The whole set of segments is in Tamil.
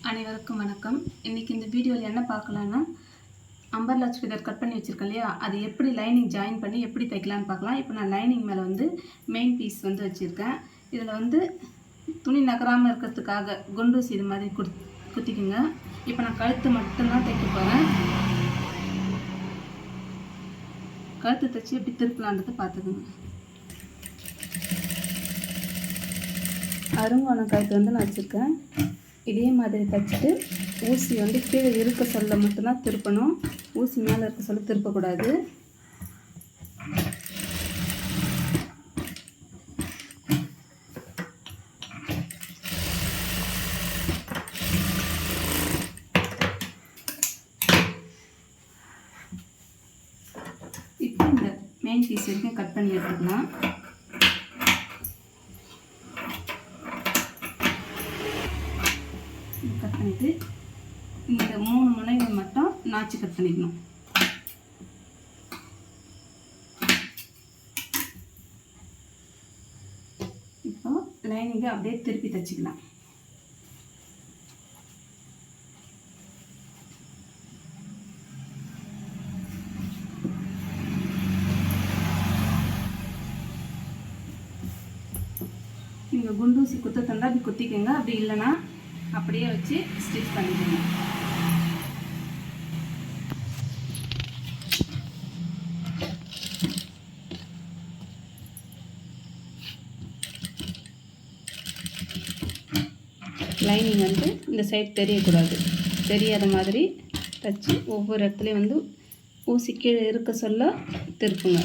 அனைவருக்கும் வணக்கம். இன்றைக்கி இந்த வீடியோவில் என்ன பார்க்கலான்னா, அம்பர்லா சுடிதார் கட் பண்ணி வச்சுருக்கேன் இல்லையா, அது எப்படி லைனிங் ஜாயின் பண்ணி எப்படி தைக்கலான்னு பார்க்கலாம். இப்போ நான் லைனிங் மேலே வந்து மெயின் பீஸ் வந்து வச்சுருக்கேன். இதில் வந்து துணி நகராமல் இருக்கிறதுக்காக குண்டூசி இது மாதிரி குத்திக்குங்க. இப்போ நான் கழுத்து மட்டும்தான் தைக்க போகிறேன். கழுத்து தைச்சி எப்படி திருப்பலான்றது பார்த்துக்குங்க. அருங்கோணம் கழுத்து வந்து நான் வச்சுருக்கேன். இதே மாதிரி தைச்சிட்டு ஊசி வந்து கீழே இருக்க சொல்ல மட்டும்தான் திருப்பணும். ஊசி மேலே இருக்க சொல்ல திருப்பக்கூடாது. இப்போ இந்த மெயின் பீஸ் வரைக்கும் கட் பண்ணி எடுத்துக்கலாம். கட் பண்ணிவிட்டு இந்த 3 முனைகள் மட்டும் நாச்சு கட் பண்ணிக்கணும். இப்போ லைனிங்கை அப்படியே திருப்பி தைச்சிக்கலாம். நீங்கள் குண்டூசி குத்த தந்தா அப்படி குத்திக்கோங்க. அப்படி இல்லைன்னா அப்படியே வச்சு ஸ்டிச் பண்ணிக்கணும். லைனிங் வந்து இந்த சைடு தெரியக்கூடாது. தெரியாத மாதிரி தைச்சி ஒவ்வொரு இடத்துலையும் வந்து ஊசி கீழே இருக்க சொல்ல திருப்புங்க.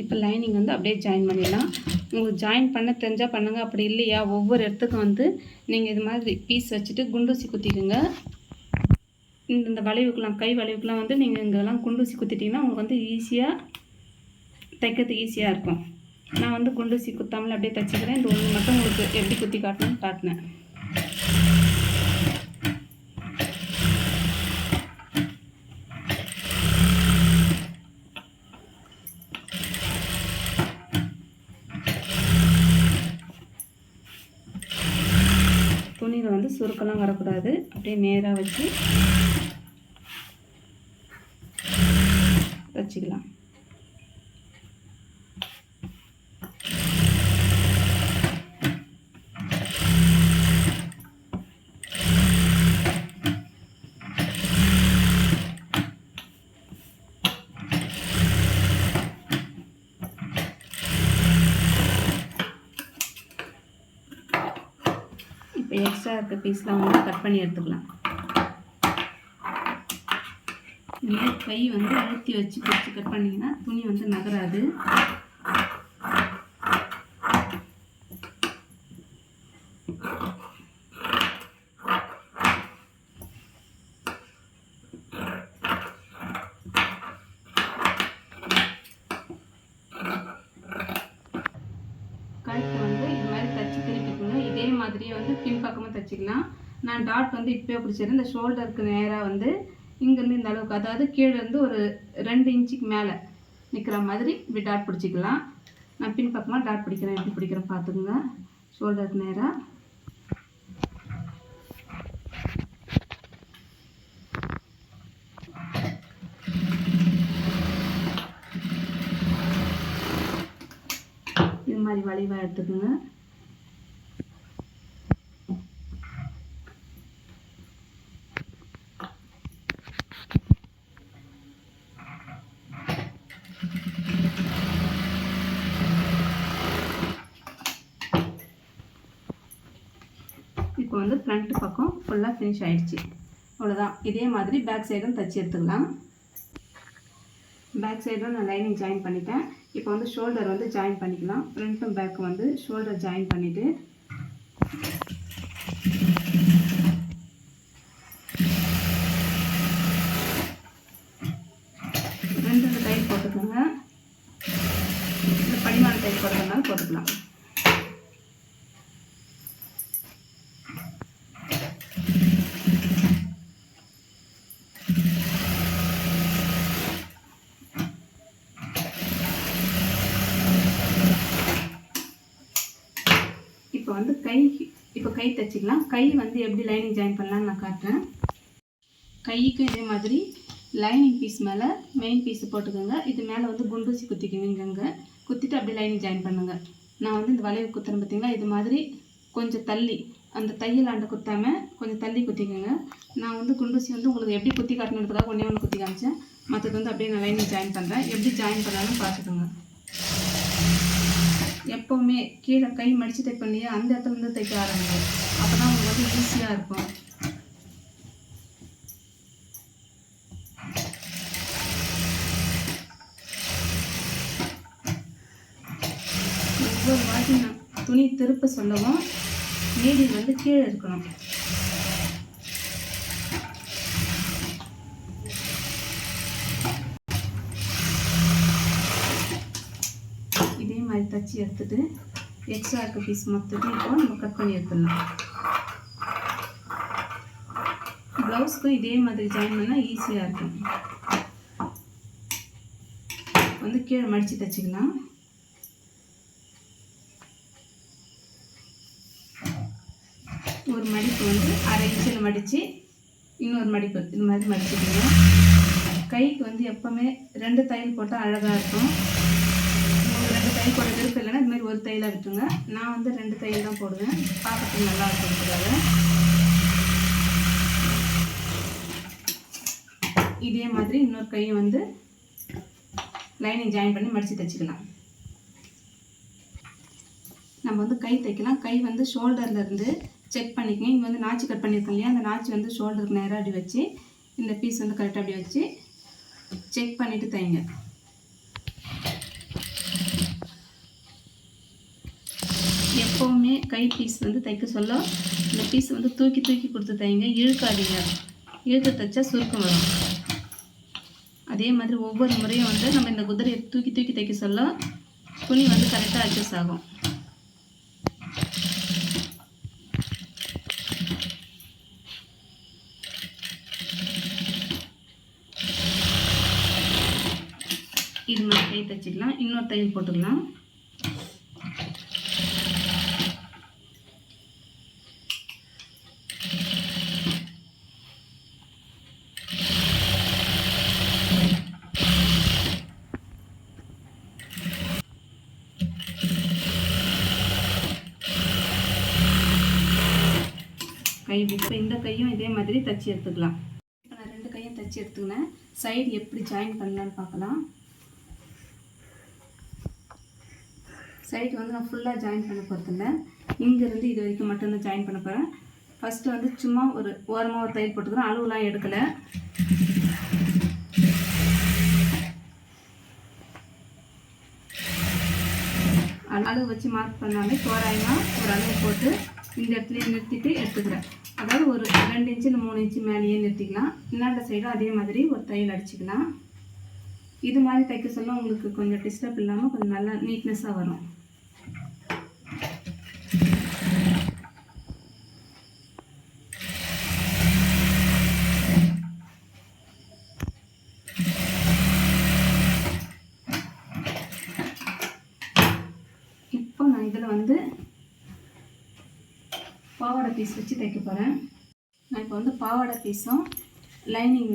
இப்போ லைனிங் வந்து அப்படியே ஜாயின் பண்ணிடலாம். உங்களுக்கு ஜாயின் பண்ண தெரிஞ்சால் பண்ணுங்கள். அப்படி இல்லையா, ஒவ்வொரு இடத்துக்கும் வந்து நீங்கள் இது மாதிரி பீஸ் வச்சுட்டு குண்டூசி குத்திக்குங்க. இந்த வளைவுக்கெலாம், கை வளைவுக்கெலாம் வந்து நீங்கள் இங்கெல்லாம் குண்டூசி குத்திட்டிங்கன்னா உங்களுக்கு வந்து ஈஸியாக தைக்கிறதுக்கு ஈஸியாக இருக்கும். நான் வந்து குண்டூசி குத்தாமல் அப்படியே தைச்சிக்கிறேன். இந்த ஒன்று மட்டும் உங்களுக்கு எப்படி குத்தி காட்டணும்னு காட்டினேன். துணியில் வந்து சுருக்கெல்லாம் வரக்கூடாது. அப்படியே நேராக வச்சு வச்சுக்கலாம். இப்போ எக்ஸ்ட்ரா இருக்க பீஸ்லாம் வந்து கட் பண்ணி எடுத்துக்கலாம். மேல் கை வந்து அழுத்தி வச்சு பிடிச்சி கட் பண்ணிங்கன்னா துணி வந்து நகராது. கழுத்து வந்து இது மாதிரி தைச்சி திருப்பிக்கணும். இதே மாதிரியே வந்து பின்பக்கமாக தைச்சிக்கலாம். நான் டாட் வந்து இப்போயே பிடிச்சிருந்தேன். இந்த ஷோல்டருக்கு நேராக வந்து இங்கேருந்து இந்த அளவுக்கு, அதாவது கீழே இருந்து ஒரு 2 இன்ச்சுக்கு மேலே நிற்கிற மாதிரி இப்படி டாட் பிடிச்சிக்கலாம். நான் பின்பக்கமாக டாட் பிடிக்கிறேன். எப்படி பிடிக்கிறேன் பார்த்துக்குங்க. ஷோல்டருக்கு நேராக இது மாதிரி வளைவாக எடுத்துக்கோங்க. இப்போ வந்து ஃப்ரண்ட் பக்கம் ஃபுல்லாக ஃபினிஷ் ஆகிடுச்சு. அவ்வளோதான். இதே மாதிரி பேக் சைடும் தைச்சி எடுத்துக்கலாம். பேக் சைடும் நான் லைனிங் ஜாயின் பண்ணிட்டேன். இப்போ வந்து ஷோல்டர் வந்து ஜாயின் பண்ணிக்கலாம். ஃப்ரண்ட்டும் பேக்கும் வந்து ஷோல்டர் ஜாயின் பண்ணிவிட்டு ரெண்டு டைட் போட்டுக்கோங்க. படிமான டைப் போடுறதுனால போட்டுக்கலாம். இப்போ வந்து கை தைச்சிக்கலாம். கை வந்து எப்படி லைனிங் ஜாயின் பண்ணலான்னு நான் காட்டுறேன். கைக்கு இதே மாதிரி லைனிங் பீஸ் மேலே மெயின் பீஸ் போட்டுக்கோங்க. இது மேலே வந்து குண்டூசி குத்திக்குவீங்க. குத்திட்டு அப்படியே லைனிங் ஜாயின் பண்ணுங்கள். நான் வந்து இந்த வளைவு குத்துறேன் பார்த்தீங்களா, இது மாதிரி கொஞ்சம் தள்ளி அந்த தையலாண்ட குத்தாமல் கொஞ்சம் தள்ளி குத்திக்கோங்க. நான் வந்து குண்டூசி வந்து உங்களுக்கு எப்படி குத்தி காட்டணுன்றதுக்காக ஒன்று குத்தி காமிச்சேன். மற்றது வந்து அப்படியே நான் லைனிங் ஜாயின் பண்ணுறேன். எப்படி ஜாயின் பண்ணாலும் பார்த்துக்கோங்க. எப்போவுமே கீழே கை மடித்து தைப்பண்ணியே அந்த இடத்துல இருந்து தைக்க ஆரம்பிங்க. அப்போ தான் உங்களுக்கு வந்து ஈஸியாக இருக்கும். ஒவ்வொரு வாட்டி நான் துணி திருப்ப சொல்லவும் நீடில் வந்து கீழே இருக்கணும். இதே மாதிரி தச்சு எடுத்துட்டு எக்ஸ்ட்ரா இருக்க பீஸ் மொத்தத்தையும் இப்போ நம்ம கட் பண்ணி எடுத்துடலாம். ப்ளவுஸ்க்கும் இதே மாதிரி ஜாயின் பண்ணால் ஈஸியாக இருக்கும். வந்து கீழே மடித்து தைச்சிக்கலாம். ஒரு மடிப்பு வந்து அரை இன்ச்சில் மடித்து இன்னொரு மடிப்பு இது மாதிரி மடிச்சுக்கணும். கைக்கு வந்து எப்போவுமே 2 தையல் போட்டால் அழகாக இருக்கும். உங்களுக்கு 2 தையல் போட விருப்பம் இல்லைன்னா இது மாதிரி ஒரு தையலாக விட்டுருங்க. நான் வந்து 2 தையல் தான் போடுவேன், பார்க்கறதுக்கு நல்லா இருக்கிறதுக்காக. இதே மாதிரி இன்னொரு கையை வந்து லைனிங் ஜாயின் பண்ணி மடித்து தைச்சிக்கலாம். நம்ம வந்து கை தைக்கலாம். கை வந்து ஷோல்டர்லேருந்து செக் பண்ணிக்கங்க. இங்கே வந்து நாச்சு கட் பண்ணியிருக்கோம் இல்லையா, அந்த நாச்சு வந்து ஷோல்டருக்கு நேராக அப்படி வச்சு இந்த பீஸ் வந்து கரெக்டாக அப்படி வச்சு செக் பண்ணிவிட்டு தைங்க. எப்போவுமே கை பீஸ் வந்து தைக்க சொல்ல இந்த பீஸ் வந்து தூக்கி கொடுத்து தைங்க, இழுக்காதீங்க. இழுத்து தைச்சா சுருக்கம் வரும். அதே மாதிரி ஒவ்வொரு முறையும் வந்து நம்ம இந்த குதிரையை தூக்கி தைக்க சொல்ல துணி வந்து கரெக்டாக அட்ஜஸ்ட் ஆகும். இது மாதிரி கை தைச்சிக்கலாம். இன்னொரு தையல் போட்டுக்கலாம். கை இப்போ இந்த கையும் இதே மாதிரி தைச்சி எடுத்துக்கலாம். இப்போ நான் 2 கையும் தைச்சி எடுத்துக்கினேன். சைடு எப்படி ஜாயின் பண்ணலான்னு பார்க்கலாம். சைடு வந்து நான் ஃபுல்லாக ஜாயின் பண்ண போகிறதில்ல, இங்கேருந்து இது வரைக்கும் மட்டும்தான் ஜாயின் பண்ண போகிறேன். ஃபஸ்ட்டு வந்து சும்மா ஒரு ஓரமாக ஒரு தையல் போட்டுக்கிறேன். அளவுலாம் எடுக்கலை. அளவு வச்சு மார்க் பண்ணாலே தோராயமாக ஒரு அளவு போட்டு இந்த இடத்துலையே நிறுத்திட்டு எடுத்துக்கிறேன். அதாவது ஒரு 2 இன்ச்சு இல்லை 3 இன்ச்சு மேலேயே நிறுத்திக்கலாம். இன்னாண்ட சைடும் அதே மாதிரி ஒரு தையல் அடிச்சுக்கலாம். இது மாதிரி தைக்க சொல்ல உங்களுக்கு கொஞ்சம் டிஸ்டர்ப் இல்லாமல் கொஞ்சம் நல்லா நீட்னஸாக வரும். இப்போ நான் இதில் வந்து பாவாடை பீஸ் வச்சு தைக்க போகிறேன். நான் இப்போ வந்து பாவாடை பீஸும் லைனிங்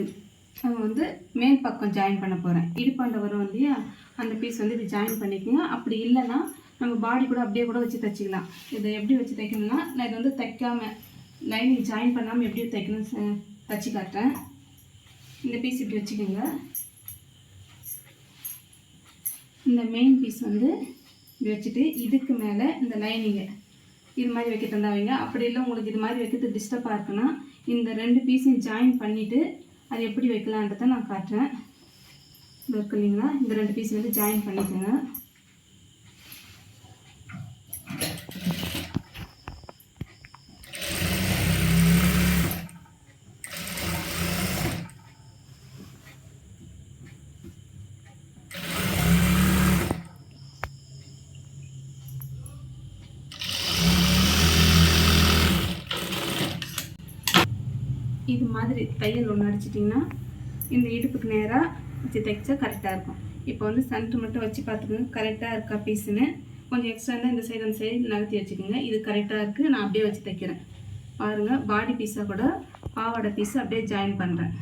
வந்து மேல் பக்கம் ஜாயின் பண்ண போகிறேன். இடுப்பாண்ட வரும் இல்லையா, அந்த பீஸ் வந்து இப்படி ஜாயின் பண்ணிக்கோங்க. அப்படி இல்லைன்னா நம்ம பாடி கூட அப்படியே கூட வச்சு தைச்சிக்கலாம். இதை எப்படி வச்சு தைக்கணும்னா, நான் இதை வந்து தைக்காமல் லைனிங் ஜாயின் பண்ணாமல் எப்படி தைக்கணும்னு தைச்சி காட்டுறேன். இந்த பீஸ் இப்படி வச்சுக்கோங்க. இந்த மெயின் பீஸ் வந்து இப்படி வச்சுட்டு இதுக்கு மேலே இந்த லைனிங்கை இது மாதிரி வைக்க தந்தா வைங்க. அப்படி இல்லை உங்களுக்கு இது மாதிரி வைக்கிறது டிஸ்டர்பாக இருக்குன்னா இந்த 2 பீஸையும் ஜாயின் பண்ணிவிட்டு அது எப்படி வைக்கலான்றதை நான் காட்டுறேன். இது இருக்கு இல்லைங்களா, இந்த 2 பீஸ் வந்து ஜாயின் பண்ணிக்கோங்க. இது மாதிரி தையல் ஒன்று அடிச்சிட்டிங்கன்னா இந்த இடுப்புக்கு நேராக வச்சு தைச்சா கரெக்டாக இருக்கும். இப்போ வந்து சென்டர் மட்டும் வச்சு பார்த்துக்கோங்க கரெக்டாக இருக்கா பீஸுன்னு. கொஞ்சம் எக்ஸ்ட்ரா இருந்தால் இந்த சைடு அந்த சைடு நகர்த்தி வச்சுக்கோங்க. இது கரெக்டாக இருக்குது. நான் அப்படியே வச்சு தைக்கிறேன் பாருங்கள். பாடி பீஸாக கூட பாவாடை பீஸை அப்படியே ஜாயின் பண்ணுறேன்.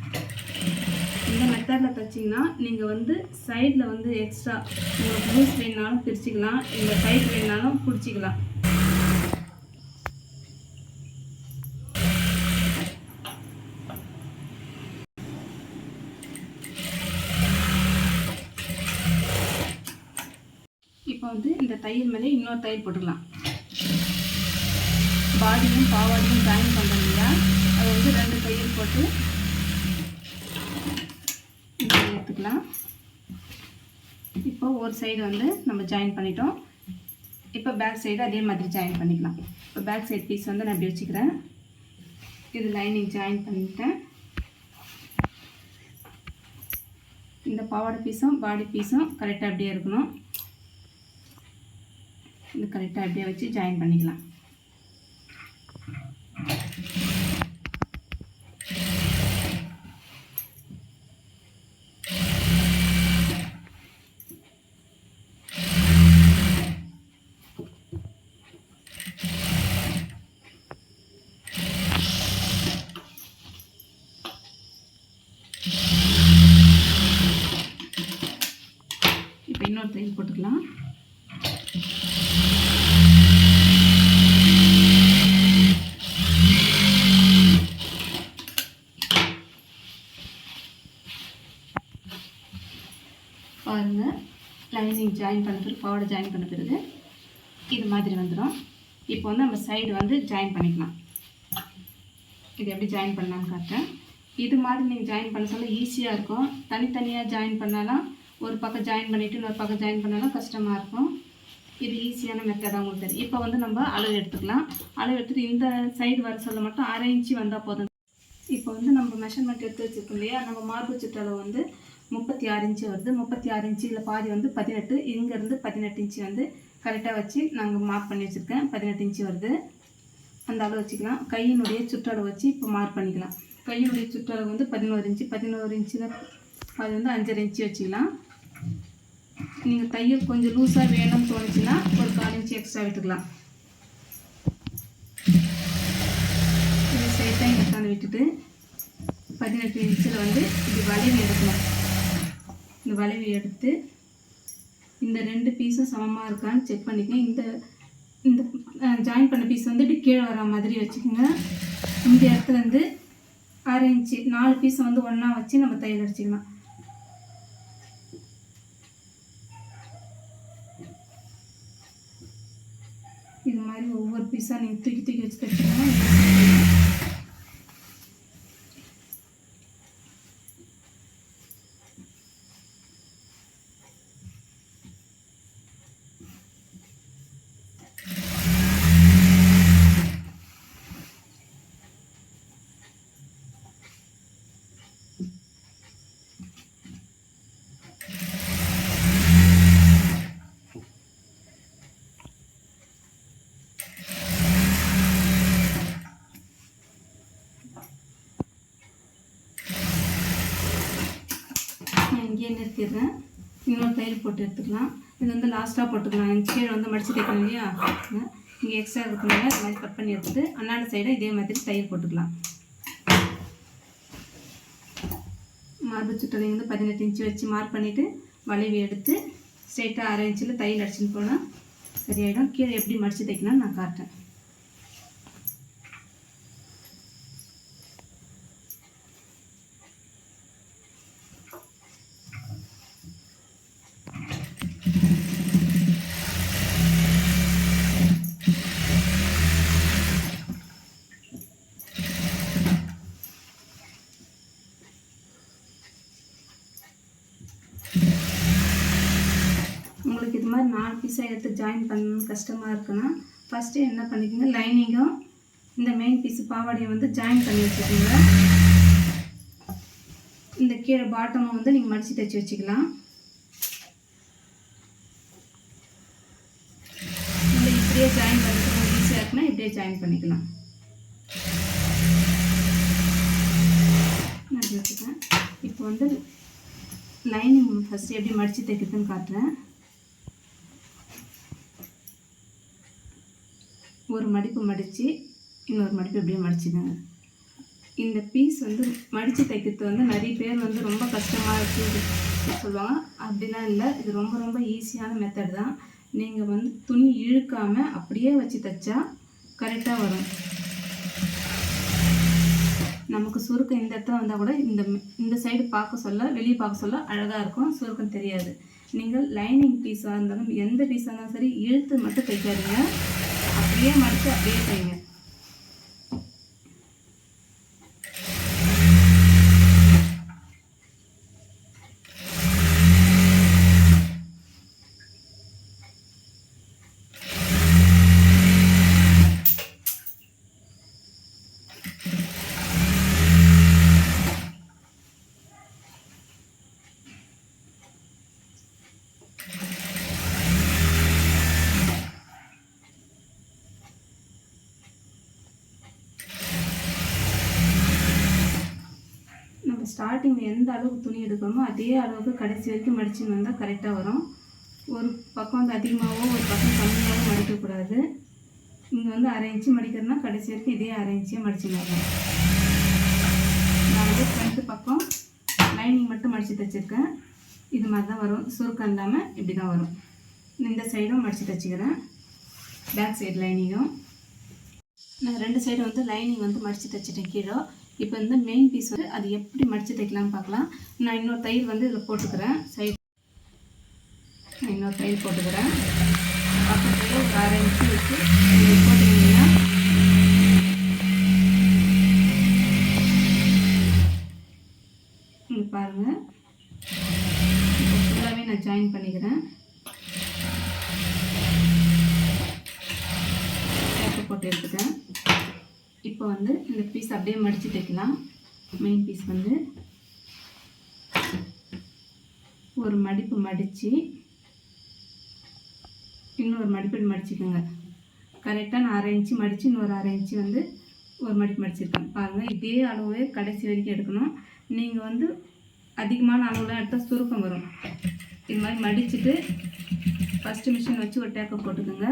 இந்த மெத்தடில் தைச்சிங்கன்னா நீங்கள் வந்து சைடில் வந்து எக்ஸ்ட்ரா உங்களுக்கு லூஸ் வேணுனாலும் பிரிச்சுக்கலாம், இல்லை டைட் வேணுனாலும் பிடிச்சிக்கலாம். இப்போ வந்து இந்த தையல் மேலே இன்னொரு தையல் போட்டுக்கலாம். பாடியும் பாவாடியும் ஜாயின் பண்ணுறோம் இல்லையா, அது வந்து 2 தையல் போட்டு எடுத்துக்கலாம். இப்போ ஒரு சைடு வந்து நம்ம ஜாயின் பண்ணிட்டோம். இப்போ பேக் சைடு அதே மாதிரி ஜாயின் பண்ணிக்கலாம். இப்போ பேக் சைடு பீஸ் வந்து நான் இப்படி வச்சுக்கிறேன். இது லைனிங் ஜாயின் பண்ணிட்டேன். இந்த பாவாடை பீஸும் பாடி பீஸும் கரெக்டாக அப்படியே இருக்கணும். இது கரெக்டாக அப்படியே வச்சு ஜாயின் பண்ணிக்கலாம். இப்போ இன்னொரு தையல் போட்டுக்கலாம். பாருங்கள், லைனிங் ஜாயின் பண்ண பிறகு பாவாடை ஜாயின் பண்ண பிறகு இது மாதிரி வந்துடும். இப்போ வந்து நம்ம சைடு வந்து ஜாயின் பண்ணிக்கலாம். இது எப்படி ஜாயின் பண்ணலான்னு காட்டுறேன். இது மாதிரி நீங்கள் ஜாயின் பண்ண சொல்ல ஈஸியாக இருக்கும். தனித்தனியாக ஜாயின் பண்ணாலும் ஒரு பக்கம் ஜாயின் பண்ணிவிட்டு இன்னொரு பக்கம் ஜாயின் பண்ணாலும் கஷ்டமாக இருக்கும். இது ஈஸியான மெத்தடாக உங்களுக்கு தெரியும். இப்போ வந்து நம்ம அளவு எடுத்துக்கலாம். அளவு எடுத்துகிட்டு இந்த சைடு வர சொல்ல மட்டும் 1/2 இன்ச்சு வந்தால் போதும். இப்போ வந்து நம்ம மெஷர்மெண்ட் எடுத்து வச்சுருக்கோம் இல்லையா, நம்ம மார்பு சுற்றளவு வந்து 36 இன்ச்சு வருது. 36 இன்ச்சு இல்லை பாதி வந்து 18. இங்கேருந்து 18 இன்ச்சு வந்து கரெக்டாக வச்சு நாங்கள் மார்க் பண்ணி வச்சுருக்கேன். 18 இன்ச்சு வருது. அந்த அளவு வச்சுக்கலாம். கையினுடைய சுற்றளவு வச்சு இப்போ மார்க் பண்ணிக்கலாம். கையினுடைய சுற்றளவு வந்து 11 இன்ச்சு. 11 இன்ச்சில் அது வந்து 5.5 இன்ச்சு வச்சுக்கலாம். நீங்கள் தையல் கொஞ்சம் லூஸாக வேணும்னு தோணுச்சுன்னா ஒரு 4 இன்ச்சு எக்ஸ்ட்ரா விட்டுக்கலாம். இது சைட்டாக எடுத்தாந்து விட்டுட்டு 18 இன்ச்சில் வந்து இப்படி வளைவு எடுக்கணும். இந்த வளைவு எடுத்து இந்த 2 பீஸும் சமமாக இருக்கான்னு செக் பண்ணிக்கங்க. இந்த ஜாயின் பண்ண பீஸ் வந்து இப்படி கீழே வர மாதிரி வச்சுக்கோங்க. இந்த இடத்துல இருந்து 1/2 இன்ச்சு 4 பீஸை வந்து ஒன்றா வச்சு நம்ம தையல் அடிச்சிக்கலாம். இது மாதிரி ஒவ்வொரு பீஸாக நீங்கள் தூக்கி தூக்கி வச்சு தைச்சிங்கன்னா இங்கேயே நிறுத்திடுறேன். இன்னொரு தையல் போட்டு எடுத்துக்கலாம். இது வந்து லாஸ்ட்டாக போட்டுக்கலாம். எங்கள் கீழே வந்து மடித்து தைக்கணும் இல்லையா, இங்கே எக்ஸ்ட்ரா இருக்கனால இது மாதிரி கட் பண்ணி எடுத்துட்டு அன்னாட சைடை இதே மாதிரி தையல் போட்டுக்கலாம். மார்பு சுற்றளவு வந்து 18 இன்ச்சு வச்சு மார்க் பண்ணிவிட்டு வளைவு எடுத்து ஸ்ட்ரைட்டாக 1/2 இன்ச்சில் தையல் அடிச்சுன்னு போனால் சரியாயிடும். கீழே எப்படி மடித்து தைக்கணும்னு நான் காட்டுறேன். உங்களுக்கு இது மாதிரி 4 பீஸாக எடுத்து ஜாயின் பண்ணணும்னு கஷ்டமாக இருக்குன்னா ஃபஸ்ட்டு என்ன பண்ணிக்கோங்க, லைனிங்கும் இந்த மெயின் பீஸு பாவாடையை வந்து ஜாயின் பண்ணி வச்சுக்கோங்க. இந்த கீழே பாட்டமும் வந்து நீங்கள் மடித்து தைச்சி வச்சுக்கலாம். இல்லை இப்படியே ஜாயின் பண்ணுறது ஈஸியாக இருக்குன்னா இப்படியே ஜாயின் பண்ணிக்கலாம். நான் வச்சுக்கேன். இப்போ வந்து லைனிங் ஃபஸ்ட்டு எப்படி மடித்து தைக்கிறதுன்னு காட்டுறேன். ஒரு மடிப்பு மடித்து இன்னொரு மடிப்பு இப்படியே மடிச்சுக்கோங்க. இந்த பீஸ் வந்து மடித்து தைக்கிறது வந்து நிறைய பேர் வந்து ரொம்ப கஷ்டமாக இருக்குது சொல்லுவாங்க. அப்படிலாம் இல்லை, இது ரொம்ப ரொம்ப ஈஸியான மெத்தட் தான். நீங்கள் வந்து துணி இழுக்காமல் அப்படியே வச்சு தைச்சா கரெக்டாக வரும். நமக்கு சுருக்கம் இந்த இடத்துல வந்தால் கூட இந்த சைடு பார்க்க சொல்ல வெளியே பார்க்க சொல்ல அழகாக இருக்கும், சுருக்கம் தெரியாது. நீங்கள் லைனிங் பீஸாக இருந்தாலும் எந்த பீஸாக இருந்தாலும் சரி இழுத்து மட்டும் தைக்காதீங்க, அப்படியே மடித்து அப்படியே தைங்க. ஸ்டார்டிங்கில் எந்த அளவுக்கு துணி எடுக்கணுமோ அதே அளவுக்கு கடைசி வரைக்கும் மடிச்சுன்னு வந்தால் கரெக்டாக வரும். ஒரு பக்கம் வந்து அதிகமாகவோ ஒரு பக்கம் கம்மியாகவோ மடிக்கக்கூடாது. இங்கே வந்து 1/2 இன்ச்சு மடிக்கிறதுனா கடைசி வரைக்கும் இதே 1/2 இன்ச்சே மடிச்சுன்னு வரணும். நான் வந்து ஃப்ரண்ட்டு பக்கம் லைனிங் மட்டும் மடித்து தைச்சிருக்கேன். இது மாதிரி தான் வரும், சுருக்கம் இல்லாமல் இப்படி தான் வரும். இந்த சைடும் மடித்து தைச்சிக்கிறேன், பேக் சைடு லைனிங்கும். நான் 2 சைடும் வந்து லைனிங் வந்து மடித்து தைச்சிட்டேன் கீழே. இப்போ வந்து மெயின் பீஸ் வந்து அது எப்படி மடித்து தைக்கலாம்னு பார்க்கலாம். நான் இன்னொரு தையல் வந்து இதில் போட்டுக்கிறேன், சைடு இன்னொரு தையல் போட்டுக்கிறேன். பக்கத்தில் ஒரு 1/2 இன்ச்சு வச்சு போட்டுக்கிட்டிங்கன்னா இங்கே பாருங்கள். இப்போ ஃபுல்லாகவே நான் ஜாயின் பண்ணிக்கிறேன், போட்டு எடுத்துட்டேன். இப்போ வந்து இந்த பீஸ் அப்படியே மடித்து தைக்கலாம். மெயின் பீஸ் வந்து ஒரு மடிப்பு மடித்து இன்னொரு மடிப்பு மடிச்சுக்கோங்க. கரெக்டாக நான் 1/2 இன்ச்சு மடித்து இன்னொரு 1/2 இன்ச்சு வந்து ஒரு மடிப்பு மடிச்சிருக்கேன். பாருங்கள், இதே அளவே கடைசி வரைக்கும் எடுக்கணும். நீங்கள் வந்து அதிகமான அளவுலாம் எடுத்தால் சுருக்கம் வரும். இது மாதிரி மடிச்சுட்டு ஃபஸ்ட்டு மிஷின் வச்சு ஒரு டேக்கை போட்டுக்கோங்க.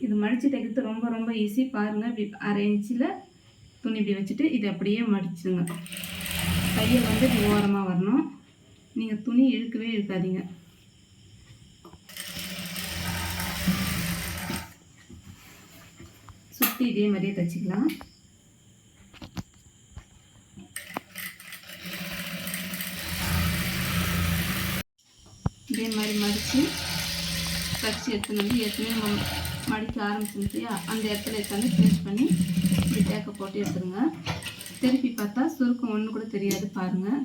இது மடித்து தைக்கிறது ரொம்ப ரொம்ப ஈஸி. பாருங்கள், இப்படி 1/2 இன்ச்சில் துணி இப்படி வச்சுட்டு இது அப்படியே மடிச்சுங்க. தையல் வந்து இப்படி ஓரமாக வரணும். நீங்கள் துணி இழுக்கவே இழுக்காதீங்க. சுற்றி இதே மாதிரியே தைச்சிக்கலாம். இதே மாதிரி மடித்து தைச்சி எடுத்துன்னு வந்து ஏற்கனவே நம்ம மடிக்க ஆரம்பிச்சோம் இல்லையா, அந்த இடத்துல எடுத்தாந்து ஃபினிஷ் பண்ணி இப்படி டேக்கை போட்டு எடுத்துருங்க. திருப்பி பார்த்தா சுருக்கம் ஒன்று கூட தெரியாது. பாருங்கள்,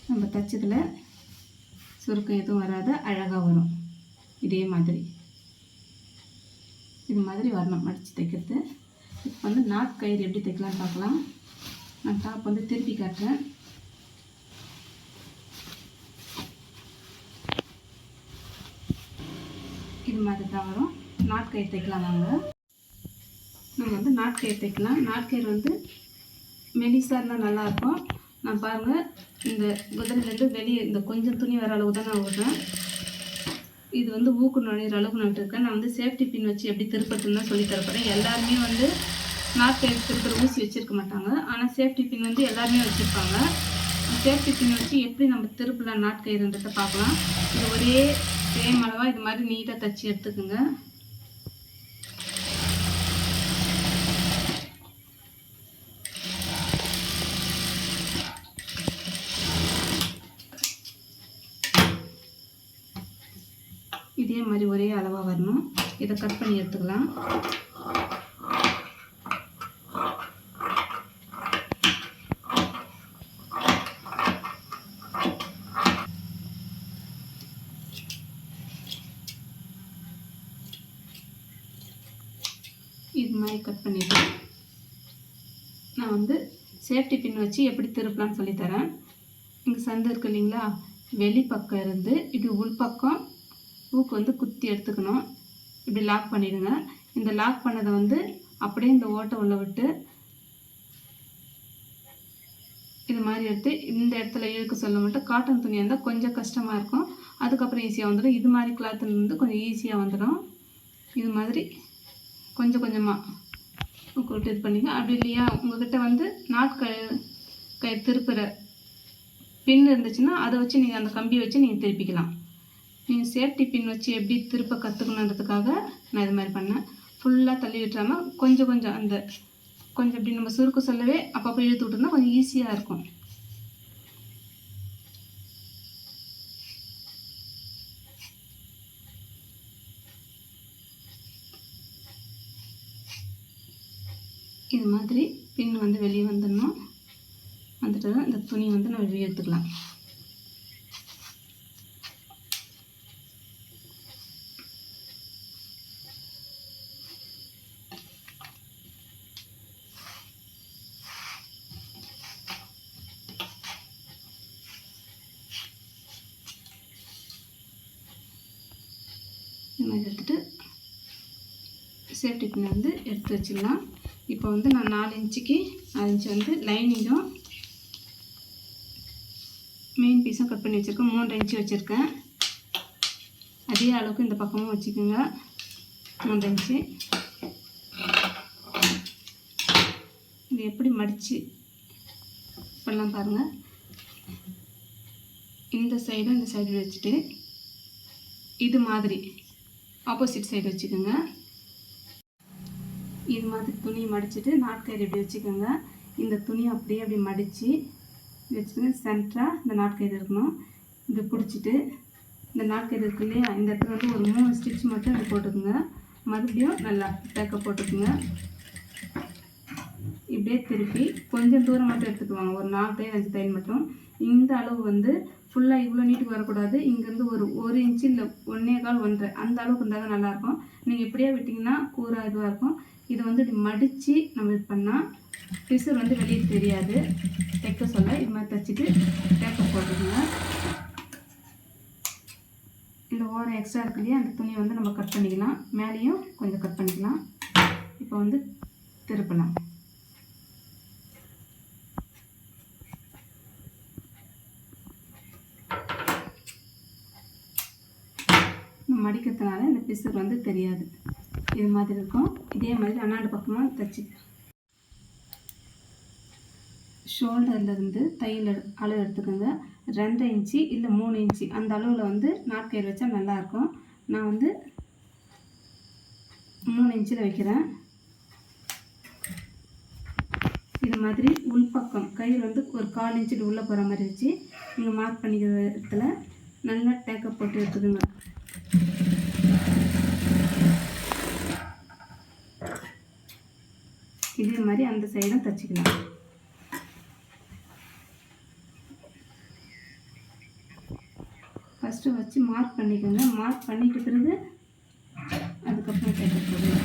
நம்ம தைச்சதில் சுருக்கம் எதுவும் வராத அழகாக வரும். இதே மாதிரி இது மாதிரி வரணும் மடித்து தைக்கிறது. இப்போ வந்து நாட் கயிறு எப்படி தைக்கலாம்னு பார்க்கலாம். நான் டாப் வந்து திருப்பி காட்டுறேன். இது மாதிரி தான் வரும். நாட்கயிறு தைக்கலாம். நம்ம வந்து நாட்கயிறு தைக்கலாம். நாட்கயிறு வந்து மெலிசாக இருந்தால் நல்லாயிருக்கும். நான் பாருங்கள், இந்த குதிரையிலேருந்து வெளியே இந்த கொஞ்சம் துணி வர அளவு தான் நான் விடுறேன். இது வந்து ஊக்கு நுழையிற அளவுக்கு நட்டுருக்கேன். நான் வந்து சேஃப்டி பின் வச்சு எப்படி திருப்பத்துன்னு தான் சொல்லி தரப்போகிறேன். எல்லாருமே வந்து நாட்கயிறு திருப்புற ஊசி வச்சுருக்க மாட்டாங்க, ஆனால் சேஃப்டி பின் வந்து எல்லாருமே வச்சுருப்பாங்க. சேஃப்டி பின் வச்சு எப்படி நம்ம திருப்பலாம் நாட்கயிறுன்றதை பார்க்கலாம். இது ஒரே சேம் அளவாக இது மாதிரி நீட்டாக தைச்சி எடுத்துக்கோங்க. இதே மாதிரி ஒரே அளவாக வரணும். இதை கட் பண்ணி எடுத்துக்கலாம். இது மாதிரி கட் பண்ணிவிட்டு நான் வந்து சேஃப்டி பின் வச்சு எப்படி திருப்பலான்னு சொல்லித்தரேன். இங்கே சந்து இருக்கு இல்லைங்களா, வெளி பக்கம் இருந்து இப்படி உள்பக்கம் ஊக்கு வந்து குத்தி எடுத்துக்கணும். இப்படி லாக் பண்ணிவிடுங்க. இந்த லாக் பண்ணதை வந்து அப்படியே இந்த ஓட்டை உள்ள விட்டு இது மாதிரி எடுத்து இந்த இடத்துல இழுக்க சொல்ல மட்டும் காட்டன் துணியாக இருந்தால் கொஞ்சம் கஷ்டமாக இருக்கும், அதுக்கப்புறம் ஈஸியாக வந்துடும். இது மாதிரி கிளாத்தில் இருந்து கொஞ்சம் ஈஸியாக வந்துடும். இது மாதிரி கொஞ்சம் கொஞ்சமாக கூட்டு இது பண்ணிங்க. அப்படி இல்லையா உங்கள்கிட்ட வந்து கை திருப்புற பின் இருந்துச்சுன்னா அதை வச்சு நீங்கள் அந்த கம்பியை வச்சு நீங்கள் திருப்பிக்கலாம். நீங்கள் சேஃப்டி பின் வச்சு எப்படி திருப்ப கற்றுக்கணுன்றதுக்காக நான் இது மாதிரி பண்ணேன். ஃபுல்லாக தள்ளி விட்டுறாமல் கொஞ்சம் அந்த கொஞ்சம் இப்படி நம்ம சுருக்கு சொல்லவே அப்பப்போ இழுத்து விட்டோம்னா கொஞ்சம் ஈஸியாக இருக்கும். இது மாதிரி பின் வந்து வெளியே வந்துடணும். வந்துட்டு தான் இந்த துணி வந்து நம்ம வெளியே எடுத்துக்கலாம். இது மாதிரி எடுத்துகிட்டு சேஃப்டி பின் வந்து எடுத்து வச்சிடலாம். இப்போ வந்து நான் 4 இன்ச்சுக்கு 4 இன்ச்சு வந்து லைனிங்கும் மெயின் பீஸும் கட் பண்ணி வச்சுருக்கேன். 3 இன்ச்சு வச்சுருக்கேன். அதே அளவுக்கு இந்த பக்கமும் வச்சுக்கோங்க. 3 இன்ச்சு. இது எப்படி மடித்து பண்ணலாம் பாருங்கள். இந்த சைடும் இந்த சைடு வச்சுட்டு இது மாதிரி ஆப்போசிட் சைடு வச்சுக்கோங்க. இது மாதிரி துணி மடிச்சுட்டு நாட்கயிறு இப்படி வச்சுக்கோங்க. இந்த துணியை அப்படியே அப்படி மடித்து வச்சுக்கோங்க. சென்டராக இந்த நாட்கயிறு இருக்கணும். இப்படி பிடிச்சிட்டு இந்த நாட்கயிறு இருக்கு இல்லையா, இந்த இடத்துல வந்து ஒரு 3 ஸ்டிச் மட்டும் இப்படி போட்டுக்குங்க. மறுபடியும் நல்லா பேக்கப் போட்டுக்குங்க. இப்படியே திருப்பி கொஞ்சம் தூரம் மட்டும் எடுத்துக்குவாங்க. ஒரு 4 தையல் 5 தையல் மட்டும். இந்த அளவு வந்து ஃபுல்லாக இவ்வளோ நீட்டுக்கு வரக்கூடாது. இங்கேருந்து ஒரு இன்ச்சு இல்லை 1.25 1.5 அந்த அளவுக்கு இருந்தால் தான் நல்லாயிருக்கும். நீங்கள் இப்படியே விட்டிங்கன்னா கூராக இதுவாக இருக்கும். இதை வந்து இப்படி மடித்து நம்ம இது பண்ணால் பிசுறு வந்து வெளியே தெரியாது. தைக்க சொல்ல இது மாதிரி தைச்சிட்டு பேக்கப் போட்டுருங்க. இந்த ஓரம் எக்ஸ்ட்ரா இருக்கு இல்லையா, அந்த துணியை வந்து நம்ம கட் பண்ணிக்கலாம். மேலேயும் கொஞ்சம் கட் பண்ணிக்கலாம். இப்போ வந்து திருப்பலாம். மடிக்கிறதுனால இந்த பிசுறு வந்து தெரியாது. இது மாதிரி இருக்கும். இதே மாதிரி அண்ணாண்டு பக்கமாக தைச்சி ஷோல்டர்லேருந்து தையல் அளவு எடுத்துக்கோங்க. 2 இன்ச்சு இல்லை 3 இன்ச்சு அந்த அளவில் வந்து நாட்கயிறு வச்சா நல்லாயிருக்கும். நான் வந்து 3 இன்ச்சில் வைக்கிறேன். இது மாதிரி உள்பக்கம் கயிறு வந்து ஒரு 1/4 இன்ச்சுக்கு உள்ளே போகிற மாதிரி வச்சு நீங்கள் மார்க் பண்ணிக்கிற இடத்துல நல்லா டேக்கப் போட்டு எடுத்துக்கோங்க. இதே மாதிரி அந்த சைடும் தைச்சிக்கலாம். ஃபஸ்ட்டு வச்சு மார்க் பண்ணிக்கோங்க. மார்க் பண்ணிட்டு பிறகு அதுக்கப்புறம் டேக்கப் போடுங்க.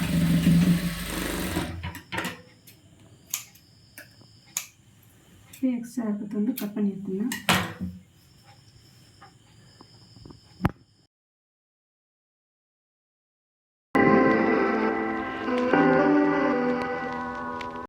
எக்ஸ்ட்ரா இருக்கிறது வந்து கட் பண்ணி எடுத்துக்கலாம்.